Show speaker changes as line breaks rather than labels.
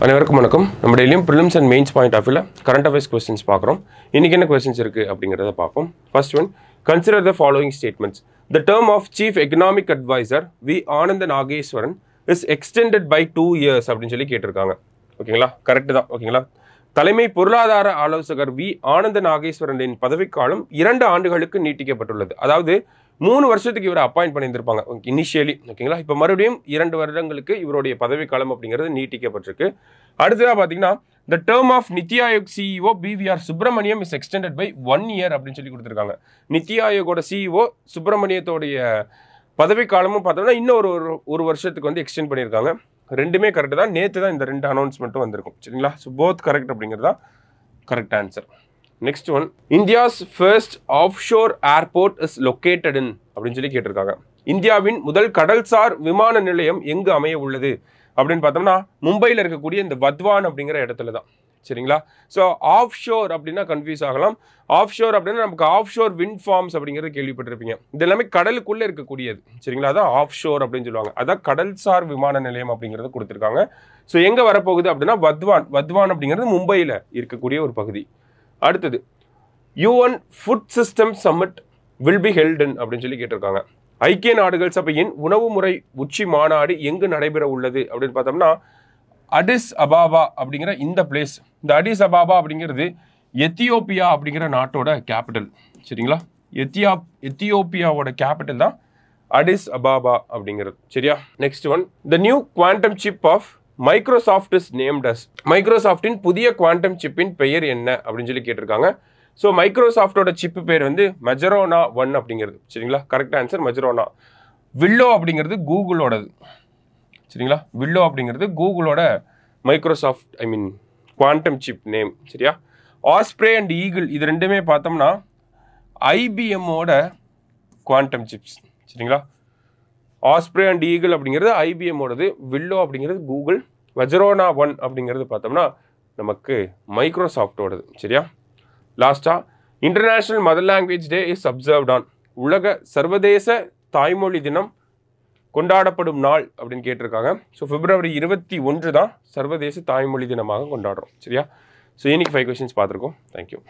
அனைவருக்கும் வணக்கம். நம்ம டெய்லியும் prelims and mains point of வியூல கரண்ட் அஃபேர்ஸ் கொஸ்டின்ஸ் பார்க்குறோம். இன்றைக்கி என்ன கொஸ்டின்ஸ் இருக்குது அப்படிங்கிறத பார்ப்போம். First one, consider the following statements. The term of chief economic adviser V Anantha Nageswaran is extended by 2 years அப்படின்னு சொல்லி கேட்டிருக்காங்க. ஓகேங்களா, கரெக்டு தான். ஓகேங்களா, தலைமை பொருளாதார ஆலோசகர் வி ஆனந்த நாகேஸ்வரனின் பதவிக்காலம் 2 ஆண்டுகளுக்கு நீட்டிக்கப்பட்டுள்ளது. அதாவது 3 வருஷத்துக்கு இவரை அப்பாயிண்ட் பண்ணியிருந்திருப்பாங்க இனிஷியலி. ஓகேங்களா, இப்போ மறுபடியும் 2 வருடங்களுக்கு இவருடைய பதவிக்காலம் அப்படிங்கிறது நீட்டிக்கப்பட்டிருக்கு. அடுத்ததாக பார்த்தீங்கன்னா, the term of Niti Aayog CEO BVR Subrahmanyam is extended by 1 year அப்படின்னு சொல்லி கொடுத்துருக்காங்க. நித்தி ஆயோகோட சிஇஓ சுப்பிரமணியத்தோடைய பதவிக்காலமும் பார்த்தோம்னா இன்னும் ஒரு வருஷத்துக்கு வந்து எக்ஸ்டெண்ட் பண்ணியிருக்காங்க. ரெண்டுமே கரெக்டு தான். நேற்று தான் இந்த 2 அனௌன்ஸ்மெண்ட்டும் வந்திருக்கும். சரிங்களா, ஸோ போத் கரெக்ட் அப்படிங்கிறது தான் correct answer. Next one, India's first of sure airport is located in அப்படின்னு சொல்லி கேட்டிருக்காங்க. இந்தியாவின் முதல் கடல்சார் விமான நிலையம் எங்கு அமைய உள்ளது அப்படின்னு பார்த்தோம்னா மும்பையில் இருக்கக்கூடிய இந்த வத்வான் அப்படிங்கிற இடத்துல தான். சரிங்களா, ஸோ ஆஃப் ஷோர் அப்படின்னா கன்ஃபியூஸ் ஆகலாம். ஆஃப் ஷோர் அப்படின்னா நமக்கு ஆஃப் ஷோர் விண்ட் ஃபார்ம்ஸ் அப்படிங்கிறது கேள்விப்பட்டிருப்பீங்க. இது எல்லாமே கடலுக்குள்ளே இருக்கக்கூடியது. சரிங்களா, அதான் ஆஃப் ஷோர் அப்படின்னு சொல்லுவாங்க. அதான் கடல்சார் விமான நிலையம் அப்படிங்கிறது கொடுத்துருக்காங்க. ஸோ எங்கே வரப்போகுது அப்படின்னா வத்வான் அப்படிங்கிறது மும்பையில் இருக்கக்கூடிய ஒரு பகுதி. அடுத்தது, UN food system summit will be held in அப்படின்னு சொல்லி கேட்டிருக்காங்க. ஐக்கிய நாடுகள் சபையின் உணவு முறை உச்சி மாநாடு எங்கு நடைபெற உள்ளது அப்படின்னு பார்த்தோம்னா அடிஸ் அபாபா அப்படிங்கிற இந்த பிளேஸ். இந்த அடிஸ் அபாபா அப்படிங்கிறது எத்தியோப்பியா அப்படிங்கிற நாட்டோட கேபிட்டல். சரிங்களா, எத்தியோப்பியாவோட கேபிட்டல் தான் அடிஸ் அபாபா அப்படிங்கிறது. சரியா, next one, the new quantum chip of Microsoft is named as. மைக்ரோசாஃப்டின் புதிய குவாண்டம் சிப்பின் பெயர் என்ன அப்படின்னு சொல்லி கேட்டிருக்காங்க. ஸோ மைக்ரோசாஃப்டோட சிப்பு பேர் வந்து மெஜரோனா 1 அப்படிங்கிறது. சரிங்களா, கரெக்ட் ஆன்சர் மெஜரோனா. வில்லோ அப்படிங்கிறது கூகுளோடது. சரிங்களா, வில்லோ அப்படிங்கிறது கூகுளோட மைக்ரோசாஃப்ட் குவாண்டம் சிப் நேம். சரியா, ஆஸ்ப்ரே அண்ட் ஈகிள் இது ரெண்டுமே பார்த்தோம்னா ஐபிஎம்மோட குவாண்டம் சிப்ஸ். சரிங்களா, ஆஸ்ப்ரே அண்ட் ஈகிள் அப்படிங்கிறது ஐபிஎம்மோடது, வில்லோ அப்படிங்கிறது கூகுள், மெஜரோனா 1 அப்படிங்கிறது பார்த்தோம்னா நமக்கு மைக்ரோசாஃப்டோடது. சரியா, லாஸ்ட்டாக, international mother language day is observed on. உலக சர்வதேச தாய்மொழி தினம் கொண்டாடப்படும் நாள் அப்படின்னு கேட்டிருக்காங்க. ஸோ February 21 தான் சர்வதேச தாய்மொழி தினமாக கொண்டாடுறோம். சரியா, ஸோ இன்னைக்கு 5 questions பார்த்துருக்கோம். தேங்க்யூ.